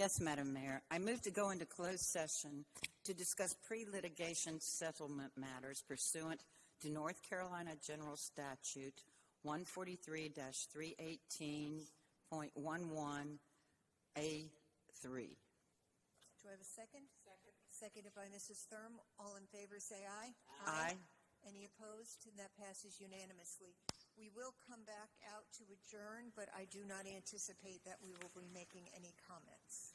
Yes, Madam Mayor. I move to go into closed session to discuss pre-litigation settlement matters pursuant to North Carolina General Statute 143-318.11A3. Do I have a second? Second. Seconded by Mrs. Thurm. All in favor say aye. Aye. Any opposed? That passes unanimously. We will come back out to adjourn, but I do not anticipate that we will be making any comments.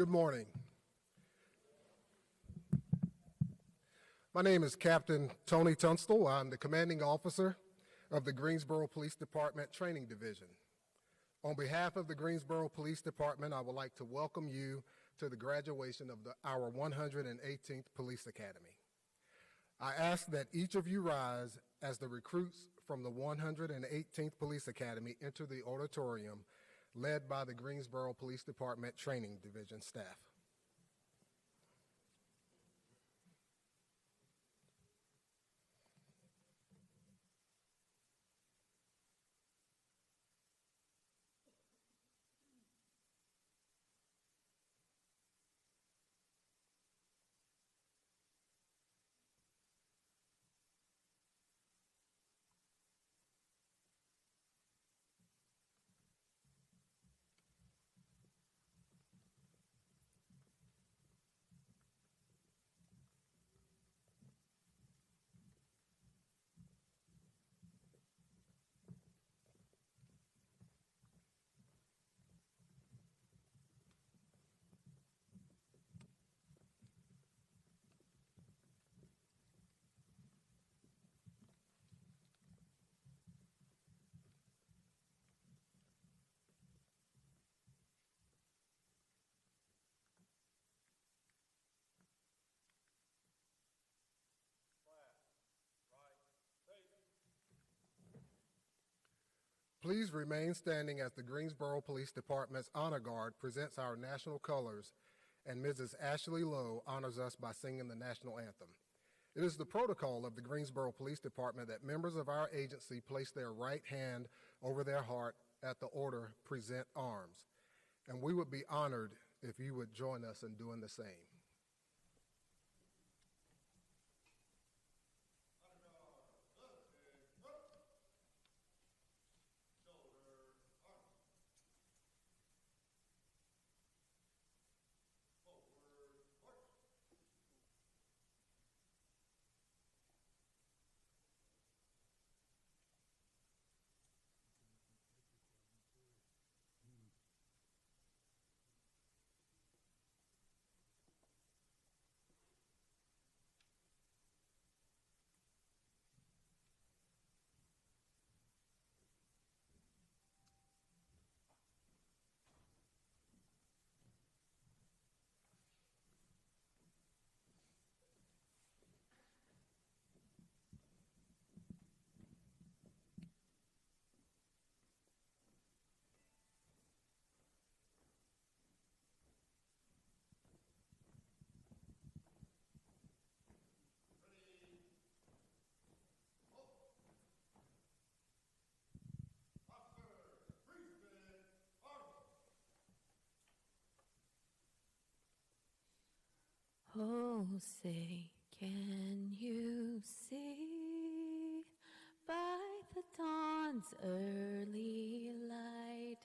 Good morning. My name is Captain Tony Tunstall. I'm the commanding officer of the Greensboro Police Department Training Division. On behalf of the Greensboro Police Department, I would like to welcome you to the graduation of our 118th Police Academy. I ask that each of you rise as the recruits from the 118th Police Academy enter the auditorium led by the Greensboro Police Department Training Division staff. Please remain standing as the Greensboro Police Department's Honor Guard presents our national colors and Mrs. Ashley Lowe honors us by singing the national anthem. It is the protocol of the Greensboro Police Department that members of our agency place their right hand over their heart at the order, present arms. And we would be honored if you would join us in doing the same. Oh, say, can you see by the dawn's early light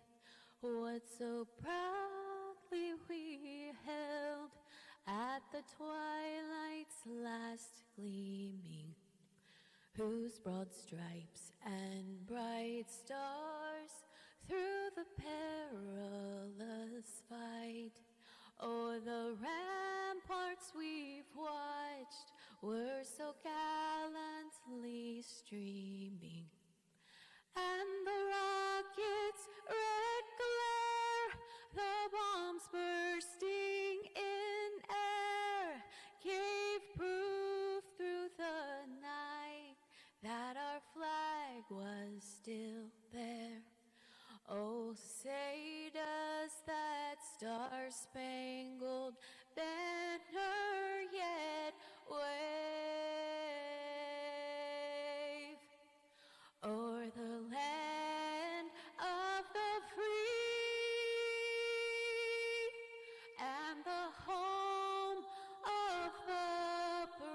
what so proudly we held at the twilight's last gleaming, whose broad stripes and bright stars through the perilous fight o'er the ramparts we've watched were so gallantly streaming, and the rocket's red glare, the bombs bursting in air, gave proof through the night that our flag was still there. Oh, say does that star-spangled banner yet wave o'er the land of the free and the home of the brave?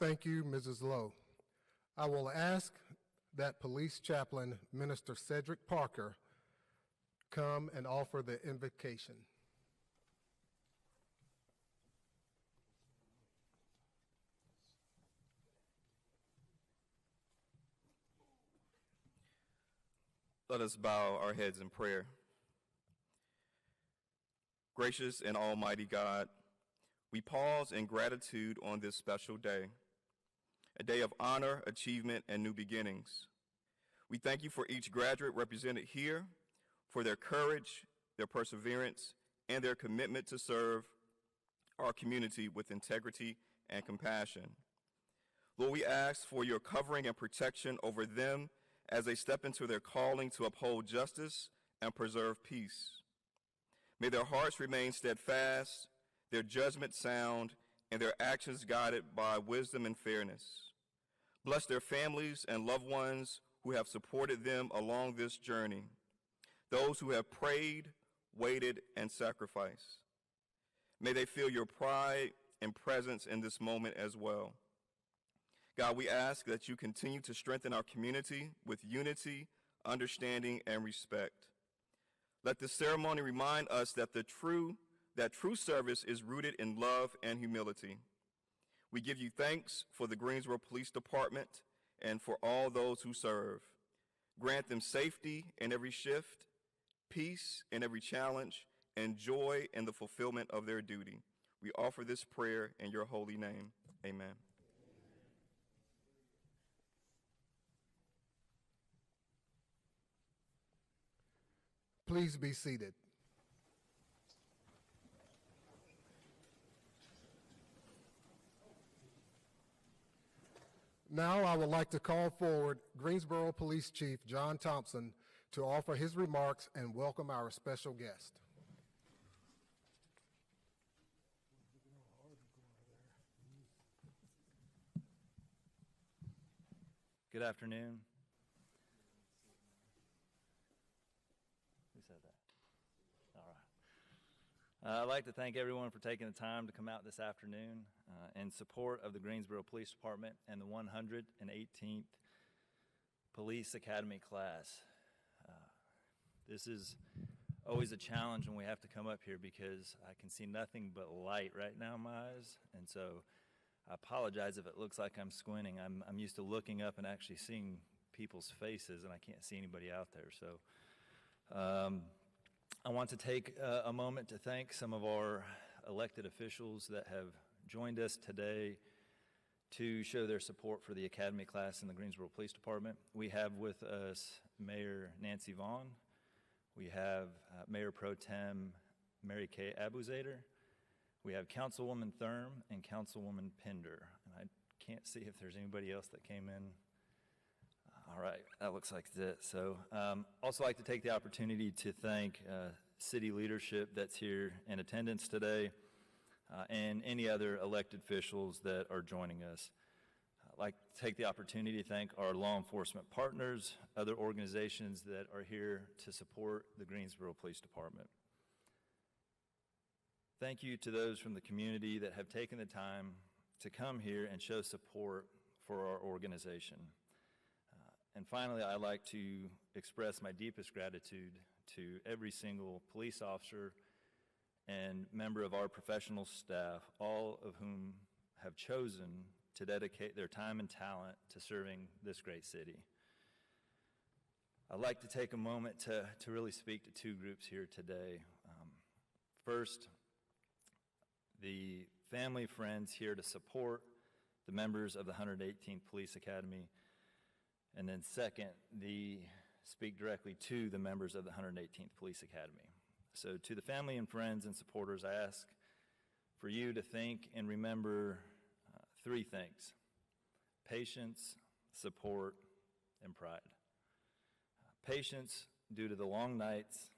Thank you, Mrs. Lowe. I will ask that Police Chaplain Minister Cedric Parker come and offer the invocation. Let us bow our heads in prayer. Gracious and almighty God, we pause in gratitude on this special day, a day of honor, achievement, and new beginnings. We thank you for each graduate represented here, for their courage, their perseverance, and their commitment to serve our community with integrity and compassion. Lord, we ask for your covering and protection over them as they step into their calling to uphold justice and preserve peace. May their hearts remain steadfast, their judgment sound, and their actions guided by wisdom and fairness. Bless their families and loved ones who have supported them along this journey, those who have prayed, waited, and sacrificed. May they feel your pride and presence in this moment as well. God, we ask that you continue to strengthen our community with unity, understanding, and respect. Let this ceremony remind us that true service is rooted in love and humility. We give you thanks for the Greensboro Police Department and for all those who serve. Grant them safety in every shift, peace in every challenge, and joy in the fulfillment of their duty. We offer this prayer in your holy name. Amen. Please be seated. Now I would like to call forward Greensboro Police Chief John Thompson to offer his remarks and welcome our special guest. Good afternoon. Who said that? All right. I'd like to thank everyone for taking the time to come out this afternoon in support of the Greensboro Police Department and the 118th Police Academy class. This is always a challenge when we have to come up here because I can see nothing but light right now in my eyes, and so I apologize if it looks like I'm squinting. I'm used to looking up and actually seeing people's faces, and I can't see anybody out there. So I want to take a moment to thank some of our elected officials that have joined us today to show their support for the Academy class in the Greensboro Police Department. We have with us Mayor Nancy Vaughn. We have Mayor Pro Tem Mary Kay Abuzader. We have Councilwoman Thurm and Councilwoman Pender. And I can't see if there's anybody else that came in. All right, that looks like it. So also like to take the opportunity to thank city leadership that's here in attendance today and any other elected officials that are joining us. I'd like to take the opportunity to thank our law enforcement partners, other organizations that are here to support the Greensboro Police Department. Thank you to those from the community that have taken the time to come here and show support for our organization. And finally, I'd like to express my deepest gratitude to every single police officer and member of our professional staff, all of whom have chosen to dedicate their time and talent to serving this great city. I'd like to take a moment to really speak to two groups here today. First, the family, friends here to support the members of the 118th Police Academy. And then second, speak directly to the members of the 118th Police Academy. So to the family and friends and supporters, I ask for you to think and remember three things: patience, support, and pride. Patience due to the long nights,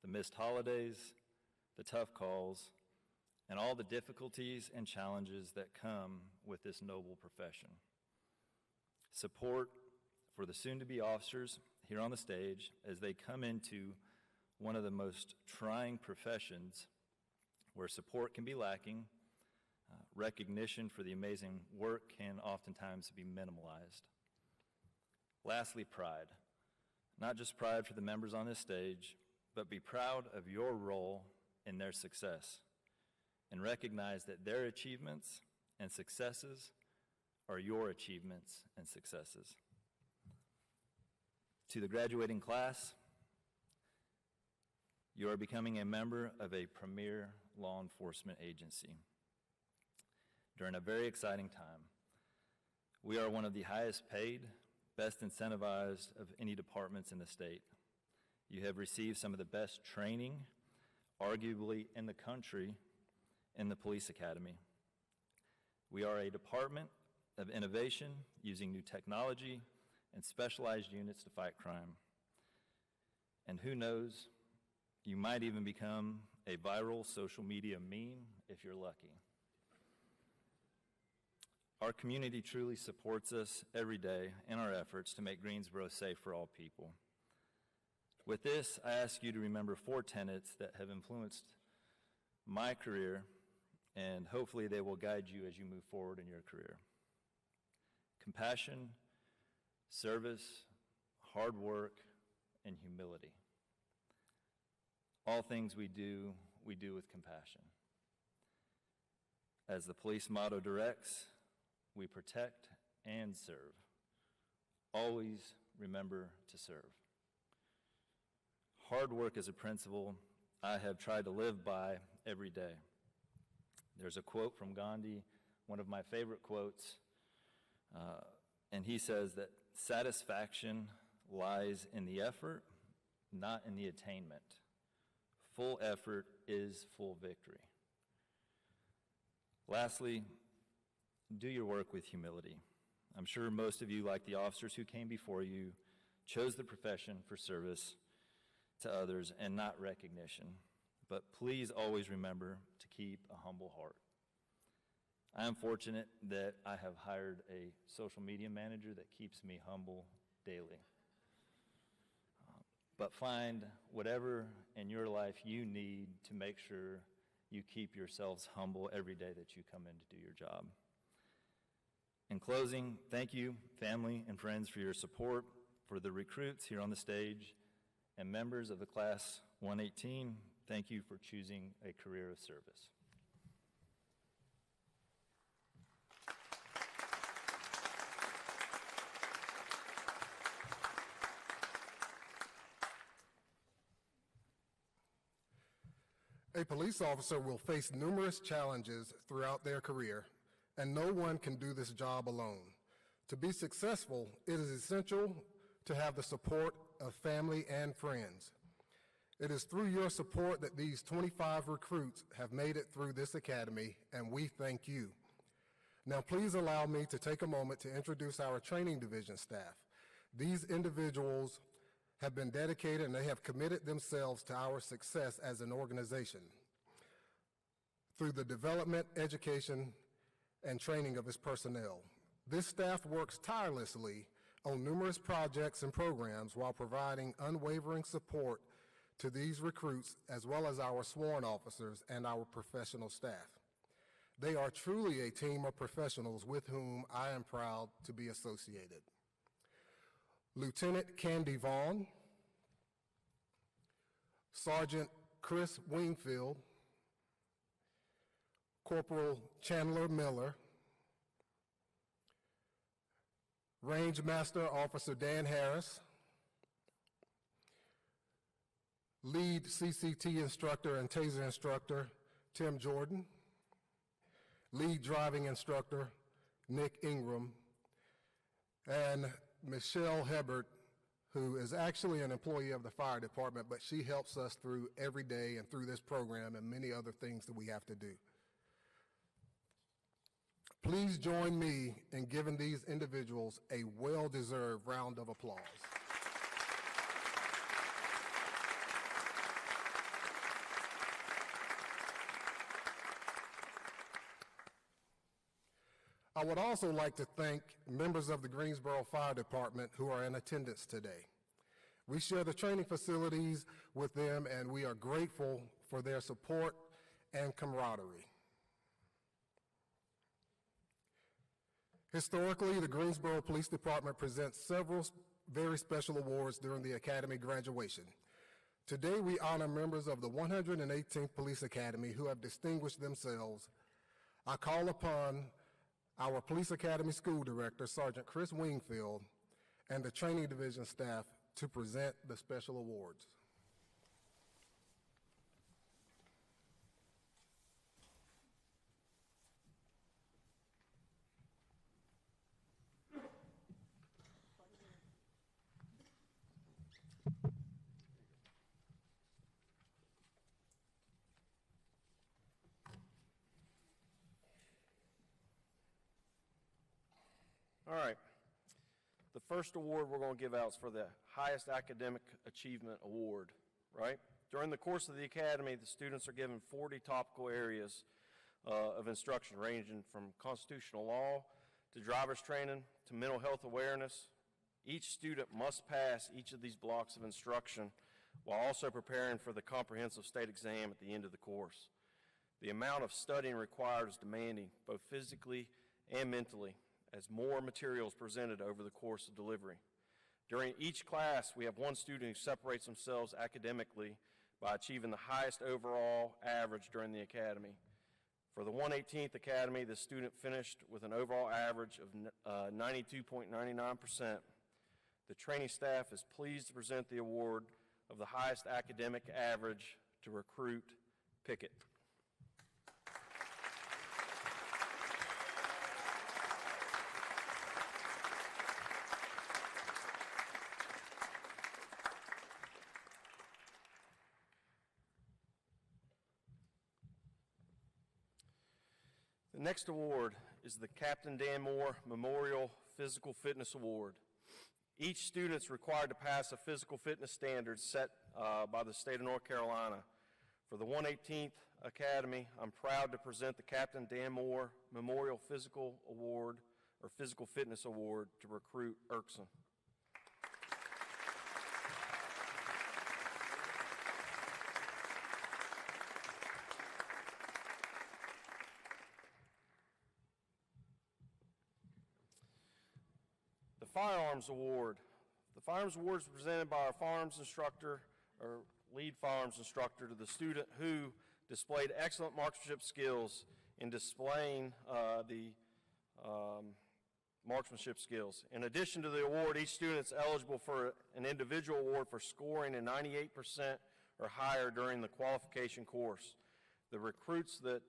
the missed holidays, the tough calls, and all the difficulties and challenges that come with this noble profession. Support for the soon-to-be officers here on the stage as they come into one of the most trying professions where support can be lacking, recognition for the amazing work can oftentimes be minimalized. Lastly, pride. Not just pride for the members on this stage, but be proud of your role in their success and recognize that their achievements and successes are your achievements and successes. To the graduating class, you are becoming a member of a premier law enforcement agency during a very exciting time. We are one of the highest paid, best incentivized of any departments in the state. You have received some of the best training, arguably in the country, in the police academy. We are a department of innovation using new technology and specialized units to fight crime. And who knows, you might even become a viral social media meme if you're lucky. Our community truly supports us every day in our efforts to make Greensboro safe for all people. With this, I ask you to remember 4 tenets that have influenced my career, and hopefully they will guide you as you move forward in your career. Compassion, service, hard work, and humility. All things we do with compassion. As the police motto directs, we protect and serve. Always remember to serve. Hard work is a principle I have tried to live by every day. There's a quote from Gandhi, one of my favorite quotes, and he says that satisfaction lies in the effort, not in the attainment. Full effort is full victory. Lastly, do your work with humility. I'm sure most of you, like the officers who came before you, chose the profession for service to others and not recognition. But please always remember to keep a humble heart. I am fortunate that I have hired a social media manager that keeps me humble daily. But find whatever in your life you need to make sure you keep yourselves humble every day that you come in to do your job. In closing, thank you, family and friends, for your support, for the recruits here on the stage, And members of the Class 118, thank you for choosing a career of service. A police officer will face numerous challenges throughout their career, and no one can do this job alone. To be successful, it is essential to have the support of family and friends. It is through your support that these 25 recruits have made it through this academy, and we thank you. Now, please allow me to take a moment to introduce our training division staff. These individuals have been dedicated and they have committed themselves to our success as an organization through the development, education, and training of its personnel. This staff works tirelessly on numerous projects and programs while providing unwavering support to these recruits as well as our sworn officers and our professional staff. They are truly a team of professionals with whom I am proud to be associated. Lieutenant Candy Vaughn, Sergeant Chris Wingfield, Corporal Chandler Miller, Range Master Officer Dan Harris, Lead CCT Instructor and Taser Instructor Tim Jordan, Lead Driving Instructor Nick Ingram, and Michelle Hebert, who is actually an employee of the fire department, but she helps us through every day and through this program and many other things that we have to do. Please join me in giving these individuals a well-deserved round of applause. I would also like to thank members of the Greensboro Fire Department who are in attendance today. We share the training facilities with them, and we are grateful for their support and camaraderie. Historically, the Greensboro Police Department presents several very special awards during the Academy graduation. Today, we honor members of the 118th Police Academy who have distinguished themselves. I call upon our Police Academy School Director, Sergeant Chris Wingfield, and the Training Division staff to present the special awards. All right. The first award we're going to give out is for the highest academic achievement award, right? During the course of the academy, the students are given 40 topical areas of instruction ranging from constitutional law to driver's training to mental health awareness. Each student must pass each of these blocks of instruction while also preparing for the comprehensive state exam at the end of the course. The amount of studying required is demanding, both physically and mentally, as more material is presented over the course of delivery. During each class, we have one student who separates themselves academically by achieving the highest overall average during the academy. For the 118th Academy, the student finished with an overall average of 92.99%. The training staff is pleased to present the award of the highest academic average to recruit Pickett. The next award is the Captain Dan Moore Memorial Physical Fitness Award. Each student is required to pass a physical fitness standard set by the state of North Carolina. For the 118th Academy, I'm proud to present the Captain Dan Moore Memorial Physical Award, or Physical Fitness Award, to recruit Erkson. Firearms Award. The Firearms Award is presented by our firearms instructor, or lead firearms instructor to the student who displayed excellent marksmanship skills in displaying the marksmanship skills. In addition to the award, each student is eligible for an individual award for scoring a 98% or higher during the qualification course. The recruits that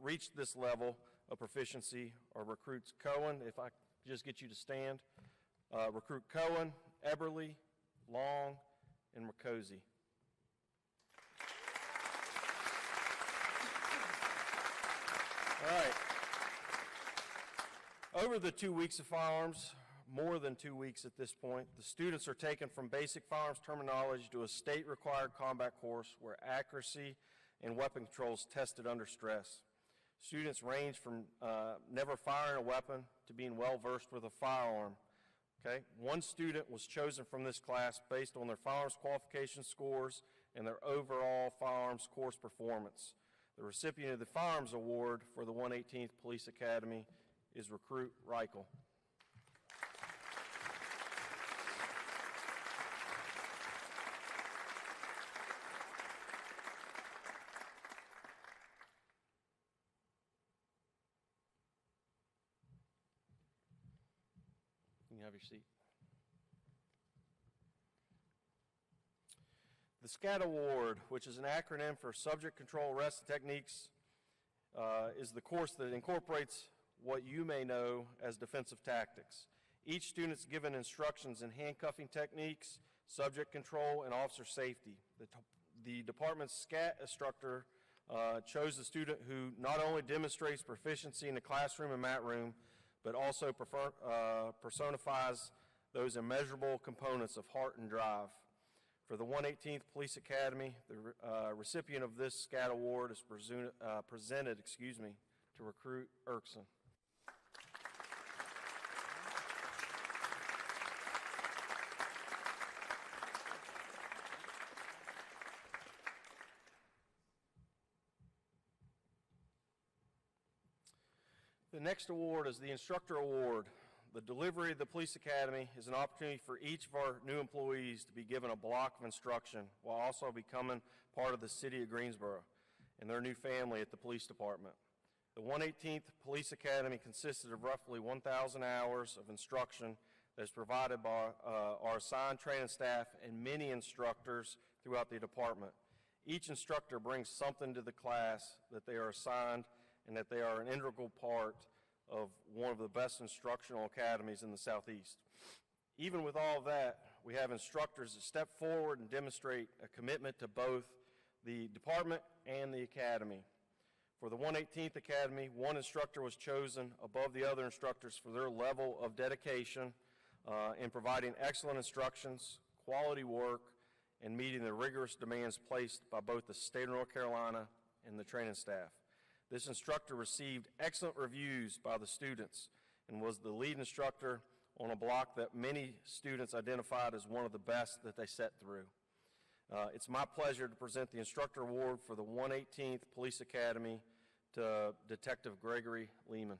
reached this level of proficiency are recruits Cohen, if I just get you to stand, recruit Cohen, Eberly, Long, and Mercosi. All right. Over the 2 weeks of firearms, more than 2 weeks at this point, the students are taken from basic firearms terminology to a state-required combat course where accuracy and weapon control is tested under stress. Students range from never firing a weapon to being well-versed with a firearm. Okay? One student was chosen from this class based on their firearms qualification scores and their overall firearms course performance. The recipient of the Firearms Award for the 118th Police Academy is recruit Reichel. You can have your seat. The SCAT Award, which is an acronym for Subject Control Arrest Techniques, is the course that incorporates what you may know as defensive tactics. Each student is given instructions in handcuffing techniques, subject control, and officer safety. The department's SCAT instructor chose a student who not only demonstrates proficiency in the classroom and mat room, but also personifies those immeasurable components of heart and drive. For the 118th Police Academy, the recipient of this SCAT Award is presented to recruit Erkson. The next award is the Instructor Award. The delivery of the Police Academy is an opportunity for each of our new employees to be given a block of instruction while also becoming part of the City of Greensboro and their new family at the Police Department. The 118th Police Academy consisted of roughly 1,000 hours of instruction that is provided by our assigned training staff and many instructors throughout the department. Each instructor brings something to the class that they are assigned and that they are an integral part of one of the best instructional academies in the Southeast. Even with all of that, we have instructors that step forward and demonstrate a commitment to both the department and the academy. For the 118th Academy, one instructor was chosen above the other instructors for their level of dedication in providing excellent instructions, quality work, and meeting the rigorous demands placed by both the state of North Carolina and the training staff. This instructor received excellent reviews by the students and was the lead instructor on a block that many students identified as one of the best that they sat through. It's my pleasure to present the Instructor Award for the 118th Police Academy to Detective Gregory Lehman.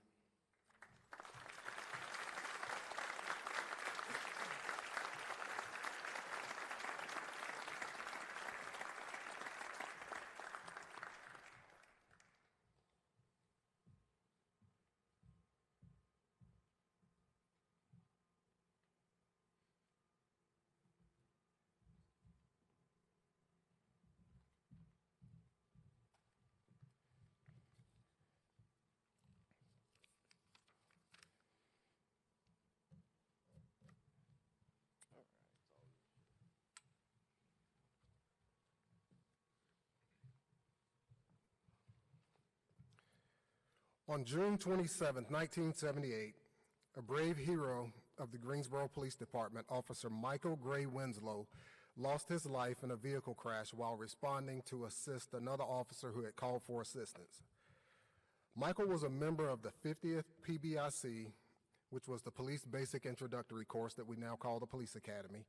On June 27, 1978, a brave hero of the Greensboro Police Department, Officer Michael Gray Winslow, lost his life in a vehicle crash while responding to assist another officer who had called for assistance. Michael was a member of the 50th PBIC, which was the Police Basic Introductory course that we now call the Police Academy.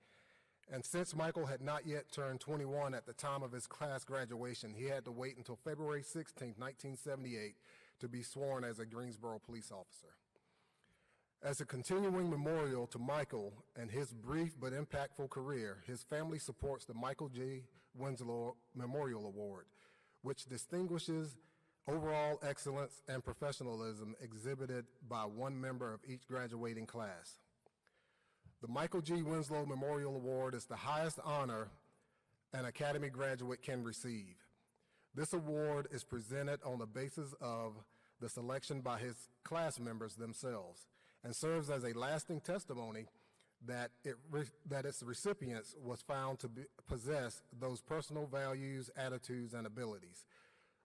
And since Michael had not yet turned 21 at the time of his class graduation, he had to wait until February 16, 1978, to be sworn as a Greensboro police officer. As a continuing memorial to Michael and his brief but impactful career, his family supports the Michael G. Winslow Memorial Award, which distinguishes overall excellence and professionalism exhibited by one member of each graduating class. The Michael G. Winslow Memorial Award is the highest honor an Academy graduate can receive. This award is presented on the basis of the selection by his class members themselves and serves as a lasting testimony that its recipients was found to possess those personal values, attitudes, and abilities,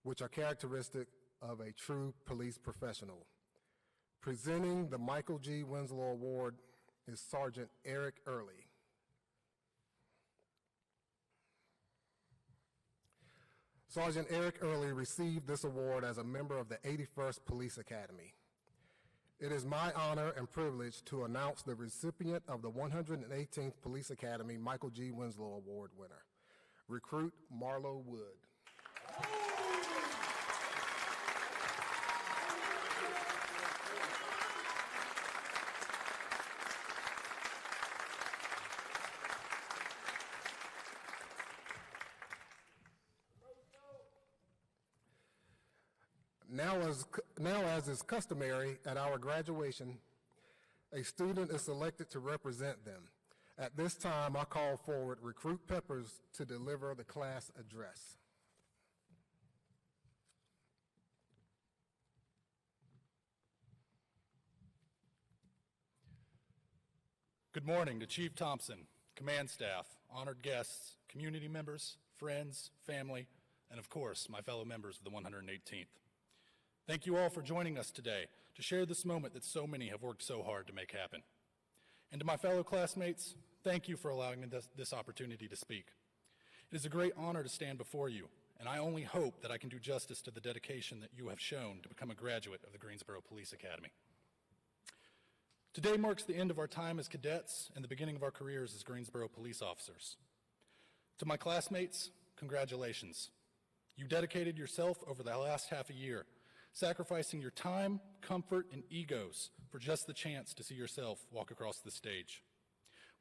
which are characteristic of a true police professional. Presenting the Michael G. Winslow Award is Sergeant Eric Early. Sergeant Eric Early received this award as a member of the 81st Police Academy. It is my honor and privilege to announce the recipient of the 118th Police Academy Michael G. Winslow Award winner, Recruit Marlo Wood. Now, as is customary at our graduation, a student is selected to represent them. At this time, I call forward Recruit Peppers to deliver the class address. Good morning to Chief Thompson, command staff, honored guests, community members, friends, family, and of course, my fellow members of the 118th. Thank you all for joining us today to share this moment that so many have worked so hard to make happen. And to my fellow classmates, thank you for allowing me this opportunity to speak. It is a great honor to stand before you, and I only hope that I can do justice to the dedication that you have shown to become a graduate of the Greensboro Police Academy. Today marks the end of our time as cadets and the beginning of our careers as Greensboro police officers. To my classmates, congratulations. You dedicated yourself over the last half a year, sacrificing your time, comfort, and egos for just the chance to see yourself walk across the stage.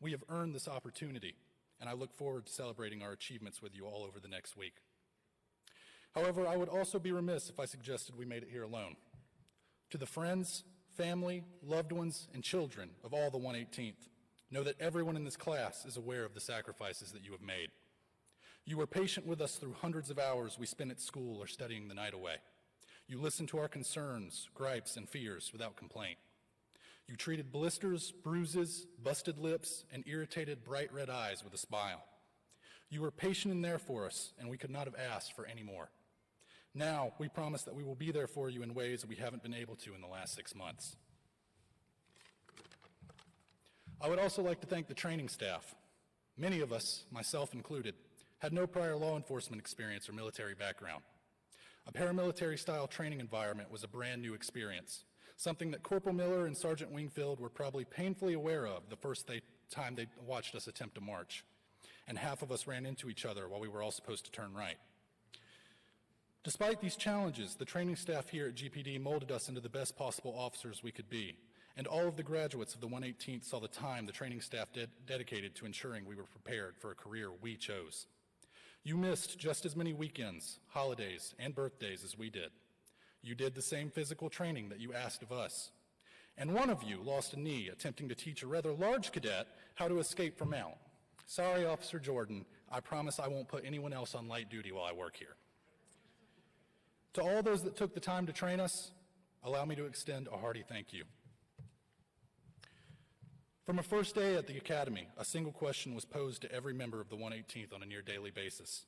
We have earned this opportunity, and I look forward to celebrating our achievements with you all over the next week. However, I would also be remiss if I suggested we made it here alone. To the friends, family, loved ones, and children of all the 118th, know that everyone in this class is aware of the sacrifices that you have made. You were patient with us through hundreds of hours we spent at school or studying the night away. You listened to our concerns, gripes, and fears without complaint. You treated blisters, bruises, busted lips, and irritated bright red eyes with a smile. You were patient and there for us, and we could not have asked for any more. Now, we promise that we will be there for you in ways that we haven't been able to in the last 6 months. I would also like to thank the training staff. Many of us, myself included, had no prior law enforcement experience or military background. A paramilitary-style training environment was a brand new experience, something that Corporal Miller and Sergeant Wingfield were probably painfully aware of the first time they watched us attempt to march, and half of us ran into each other while we were all supposed to turn right. Despite these challenges, the training staff here at GPD molded us into the best possible officers we could be, and all of the graduates of the 118th saw the time the training staff dedicated to ensuring we were prepared for a career we chose. You missed just as many weekends, holidays, and birthdays as we did. You did the same physical training that you asked of us. And one of you lost a knee attempting to teach a rather large cadet how to escape from mount. Sorry, Officer Jordan, I promise I won't put anyone else on light duty while I work here. To all those that took the time to train us, allow me to extend a hearty thank you. From a first day at the Academy, a single question was posed to every member of the 118th on a near daily basis.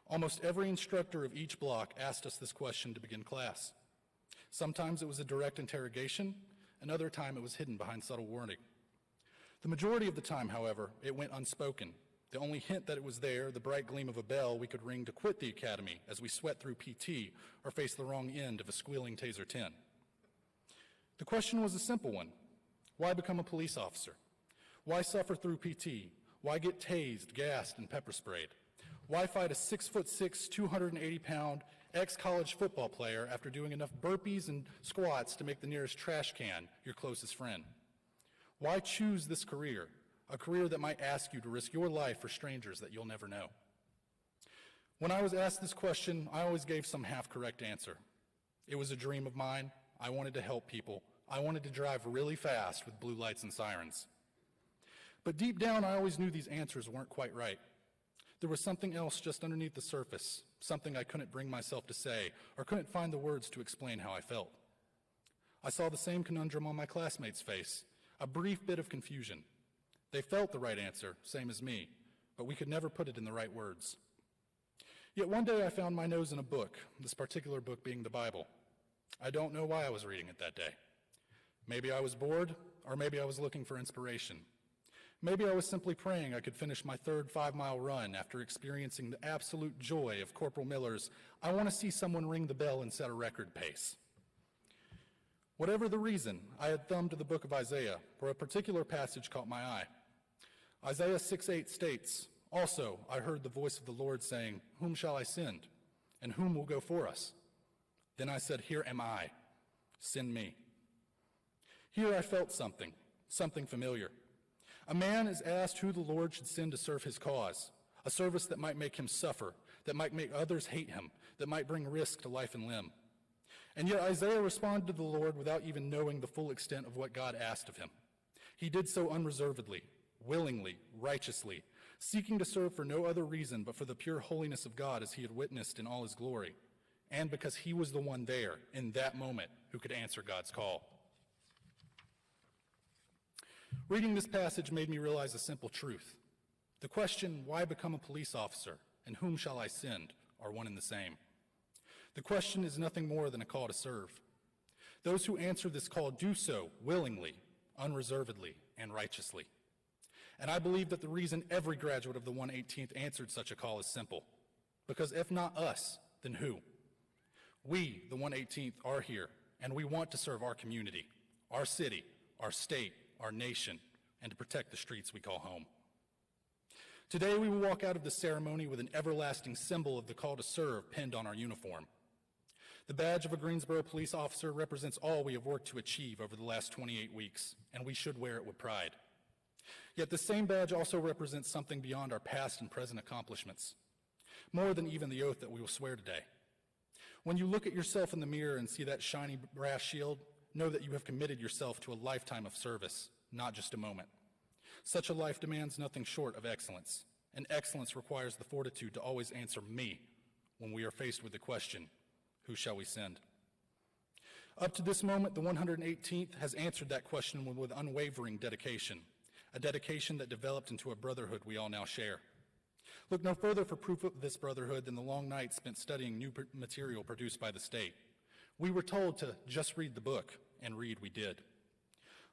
Almost every instructor of each block asked us this question to begin class. Sometimes it was a direct interrogation, another time it was hidden behind subtle wording. The majority of the time, however, it went unspoken. The only hint that it was there, the bright gleam of a bell we could ring to quit the Academy as we sweat through PT or face the wrong end of a squealing Taser 10. The question was a simple one. Why become a police officer? Why suffer through PT? Why get tased, gassed, and pepper sprayed? Why fight a 6'6", 280-pound ex-college football player after doing enough burpees and squats to make the nearest trash can your closest friend? Why choose this career, a career that might ask you to risk your life for strangers that you'll never know? When I was asked this question, I always gave some half-correct answer. It was a dream of mine. I wanted to help people. I wanted to drive really fast with blue lights and sirens. But deep down, I always knew these answers weren't quite right. There was something else just underneath the surface, something I couldn't bring myself to say, or couldn't find the words to explain how I felt. I saw the same conundrum on my classmates' face, a brief bit of confusion. They felt the right answer, same as me, but we could never put it in the right words. Yet one day I found my nose in a book, this particular book being the Bible. I don't know why I was reading it that day. Maybe I was bored, or maybe I was looking for inspiration. Maybe I was simply praying I could finish my third 5-mile run after experiencing the absolute joy of Corporal Miller's "I want to see someone ring the bell and set a record" pace. Whatever the reason, I had thumbed to the book of Isaiah, where a particular passage caught my eye. Isaiah 6:8 states, "Also I heard the voice of the Lord saying, 'Whom shall I send? And whom will go for us?' Then I said, 'Here am I. Send me.'" Here I felt something familiar. A man is asked who the Lord should send to serve his cause, a service that might make him suffer, that might make others hate him, that might bring risk to life and limb. And yet Isaiah responded to the Lord without even knowing the full extent of what God asked of him. He did so unreservedly, willingly, righteously, seeking to serve for no other reason but for the pure holiness of God as he had witnessed in all his glory, and because he was the one there in that moment who could answer God's call. Reading this passage made me realize a simple truth. The question, why become a police officer, and whom shall I send, are one and the same. The question is nothing more than a call to serve. Those who answer this call do so willingly, unreservedly, and righteously. And I believe that the reason every graduate of the 118th answered such a call is simple. Because if not us, then who? We, the 118th, are here, and we want to serve our community, our city, our state, our nation, and to protect the streets we call home. Today we will walk out of the ceremony with an everlasting symbol of the call to serve pinned on our uniform. The badge of a Greensboro police officer represents all we have worked to achieve over the last 28 weeks, and we should wear it with pride. Yet the same badge also represents something beyond our past and present accomplishments, more than even the oath that we will swear today. When you look at yourself in the mirror and see that shiny brass shield, know that you have committed yourself to a lifetime of service, not just a moment. Such a life demands nothing short of excellence, and excellence requires the fortitude to always answer me when we are faced with the question, who shall we send? Up to this moment, the 118th has answered that question with unwavering dedication, a dedication that developed into a brotherhood we all now share. Look no further for proof of this brotherhood than the long nights spent studying new material produced by the state. We were told to just read the book, and read we did.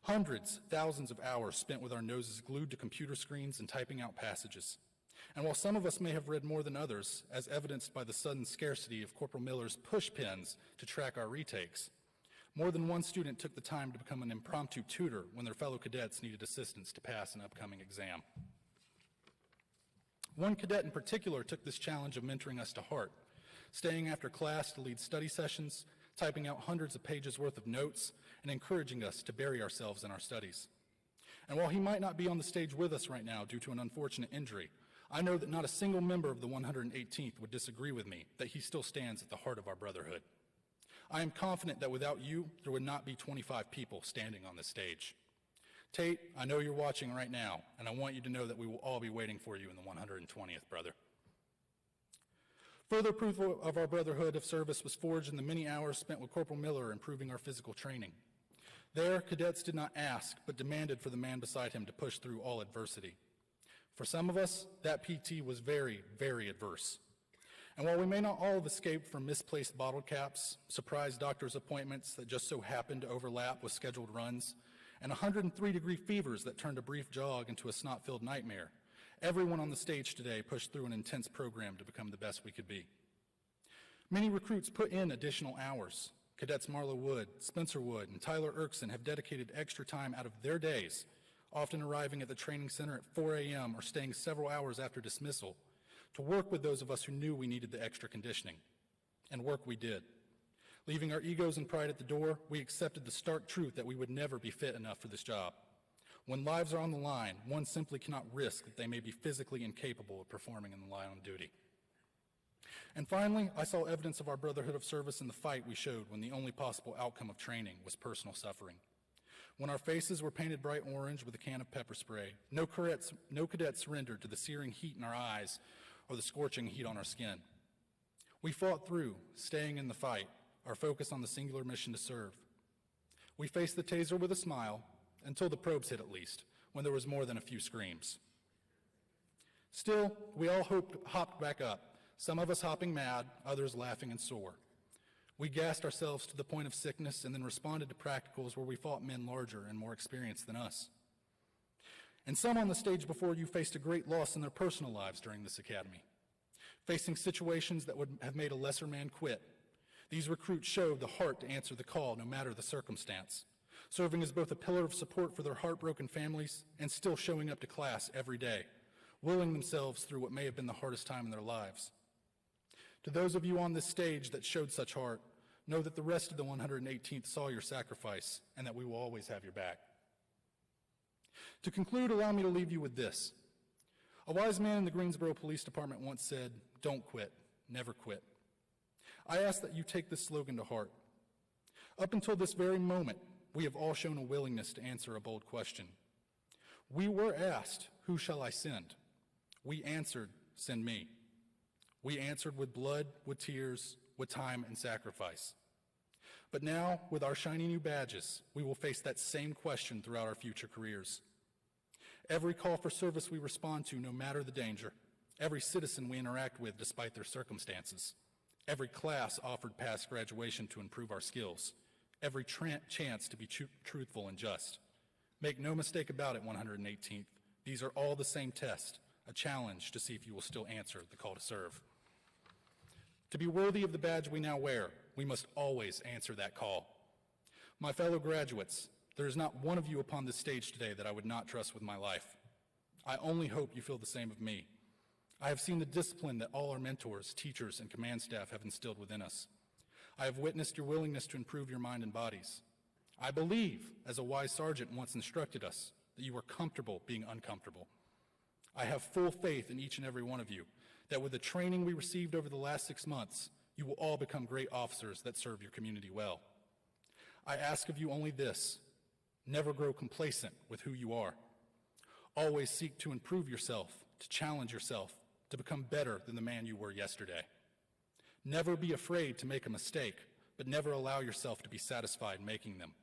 Hundreds, thousands of hours spent with our noses glued to computer screens and typing out passages. And while some of us may have read more than others, as evidenced by the sudden scarcity of Corporal Miller's push pins to track our retakes, more than one student took the time to become an impromptu tutor when their fellow cadets needed assistance to pass an upcoming exam. One cadet in particular took this challenge of mentoring us to heart, staying after class to lead study sessions, typing out hundreds of pages worth of notes, and encouraging us to bury ourselves in our studies. And while he might not be on the stage with us right now due to an unfortunate injury, I know that not a single member of the 118th would disagree with me that he still stands at the heart of our brotherhood. I am confident that without you, there would not be 25 people standing on this stage. Tate, I know you're watching right now, and I want you to know that we will all be waiting for you in the 120th, brother. Further proof of our brotherhood of service was forged in the many hours spent with Corporal Miller improving our physical training. There, cadets did not ask, but demanded for the man beside him to push through all adversity. For some of us, that PT was very, very adverse. And while we may not all have escaped from misplaced bottle caps, surprise doctor's appointments that just so happened to overlap with scheduled runs, and 103-degree fevers that turned a brief jog into a snot-filled nightmare, everyone on the stage today pushed through an intense program to become the best we could be. Many recruits put in additional hours. Cadets Marlo Wood, Spencer Wood, and Tyler Erkson have dedicated extra time out of their days, often arriving at the training center at 4 a.m. or staying several hours after dismissal, to work with those of us who knew we needed the extra conditioning. and work we did. Leaving our egos and pride at the door, we accepted the stark truth that we would never be fit enough for this job. When lives are on the line, one simply cannot risk that they may be physically incapable of performing in the line on duty. And finally, I saw evidence of our brotherhood of service in the fight we showed when the only possible outcome of training was personal suffering. When our faces were painted bright orange with a can of pepper spray, no cadet surrendered to the searing heat in our eyes or the scorching heat on our skin. We fought through, staying in the fight, our focus on the singular mission to serve. We faced the taser with a smile, until the probes hit at least, when there was more than a few screams. Still, we all hopped back up, some of us hopping mad, others laughing and sore. We gassed ourselves to the point of sickness and then responded to practicals where we fought men larger and more experienced than us. And some on the stage before you faced a great loss in their personal lives during this academy, facing situations that would have made a lesser man quit. These recruits showed the heart to answer the call no matter the circumstance, serving as both a pillar of support for their heartbroken families and still showing up to class every day, willing themselves through what may have been the hardest time in their lives. To those of you on this stage that showed such heart, know that the rest of the 118th saw your sacrifice and that we will always have your back. To conclude, allow me to leave you with this. A wise man in the Greensboro Police Department once said, "Don't quit, never quit." I ask that you take this slogan to heart. Up until this very moment, we have all shown a willingness to answer a bold question. We were asked, "Who shall I send?" We answered, "Send me." We answered with blood, with tears, with time and sacrifice. But now, with our shiny new badges, we will face that same question throughout our future careers. Every call for service we respond to, no matter the danger, every citizen we interact with despite their circumstances, every class offered past graduation to improve our skills, every chance to be truthful and just. Make no mistake about it, 118th, these are all the same test, a challenge to see if you will still answer the call to serve. To be worthy of the badge we now wear, we must always answer that call. My fellow graduates, there is not one of you upon this stage today that I would not trust with my life. I only hope you feel the same of me. I have seen the discipline that all our mentors, teachers, and command staff have instilled within us. I have witnessed your willingness to improve your mind and bodies. I believe, as a wise sergeant once instructed us, that you are comfortable being uncomfortable. I have full faith in each and every one of you, that with the training we received over the last 6 months, you will all become great officers that serve your community well. I ask of you only this: never grow complacent with who you are. Always seek to improve yourself, to challenge yourself, to become better than the man you were yesterday. Never be afraid to make a mistake, but never allow yourself to be satisfied making them.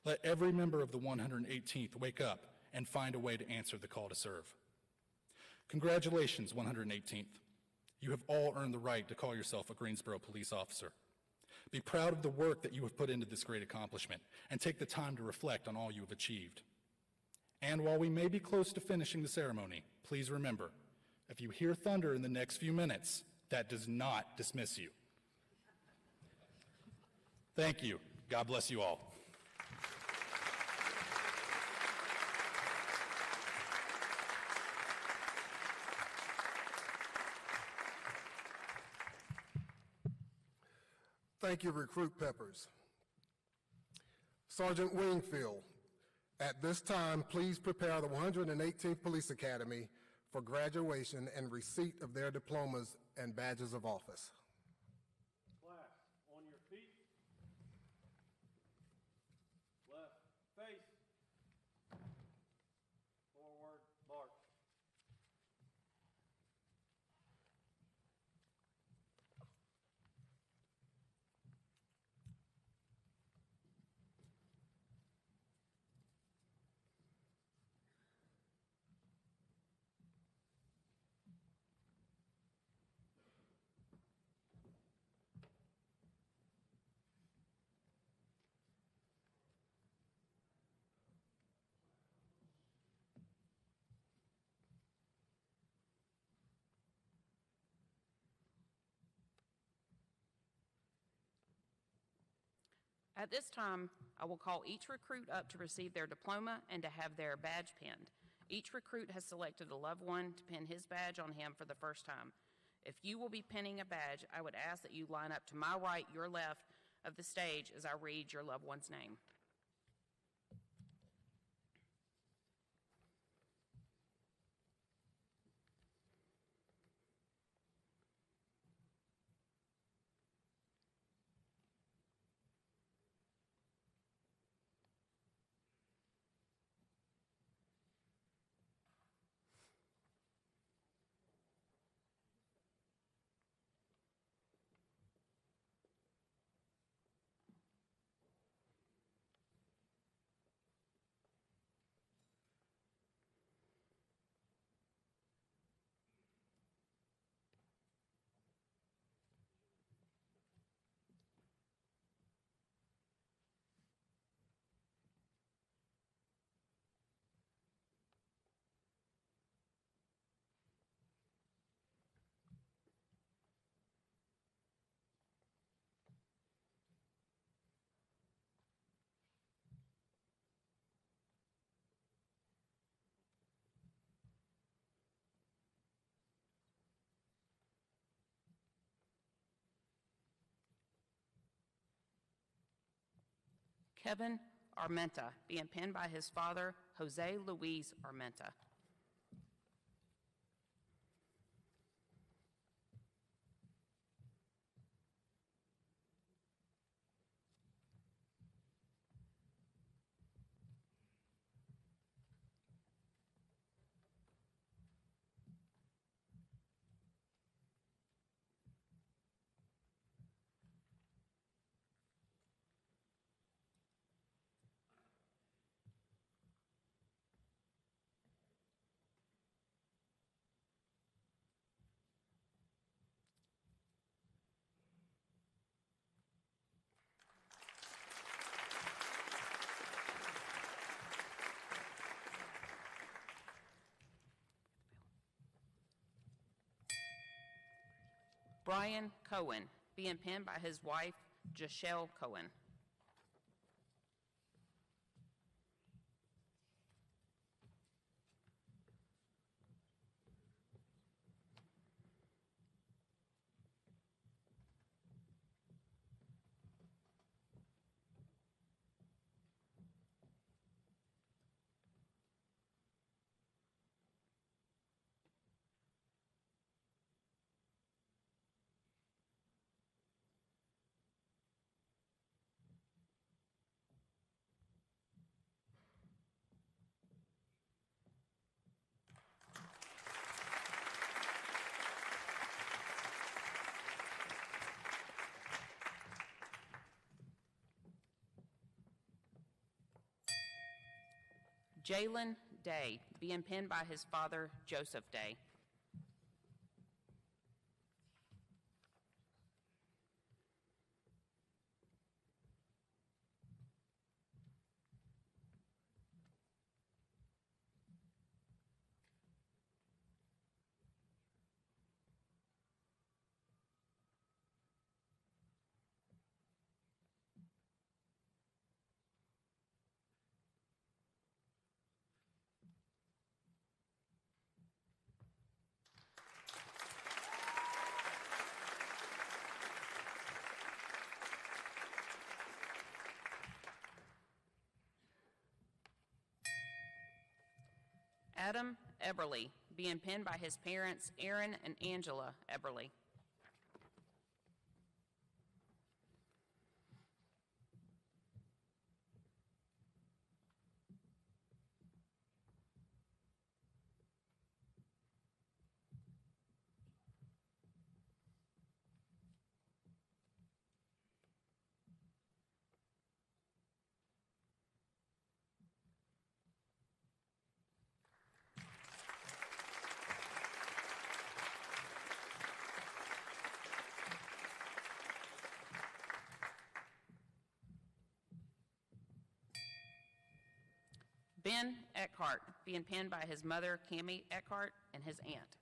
Let every member of the 118th wake up and find a way to answer the call to serve. Congratulations, 118th. You have all earned the right to call yourself a Greensboro police officer. Be proud of the work that you have put into this great accomplishment and take the time to reflect on all you have achieved. And while we may be close to finishing the ceremony, please remember, if you hear thunder in the next few minutes, that does not dismiss you. Thank you. God bless you all. Thank you, Recruit Peppers. Sergeant Wingfield, at this time, please prepare the 118th Police Academy for graduation and receipt of their diplomas and badges of office. Class, on your feet. Left face. Forward march. At this time, I will call each recruit up to receive their diploma and to have their badge pinned. Each recruit has selected a loved one to pin his badge on him for the first time. If you will be pinning a badge, I would ask that you line up to my right, your left of the stage as I read your loved one's name. Kevin Armenta, being pinned by his father, Jose Luis Armenta. Brian Cohen, being pinned by his wife, Jashelle Cohen. Jalen Day, being pinned by his father, Joseph Day. Adam Eberly, being pinned by his parents, Aaron and Angela Eberly. Ben Eckhart, being pinned by his mother, Cammie Eckhart, and his aunt.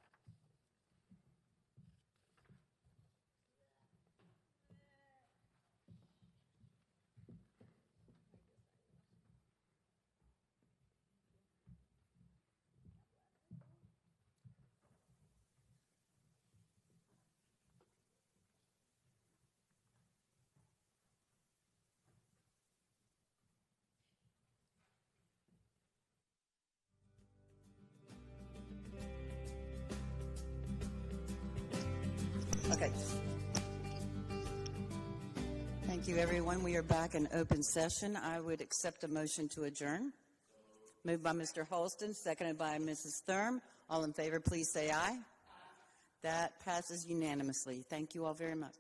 you, everyone. We are back in open session. I would accept a motion to adjourn. Moved by Mr. Holston, seconded by Mrs. Thurm. All in favor, please say aye. That passes unanimously. Thank you all very much.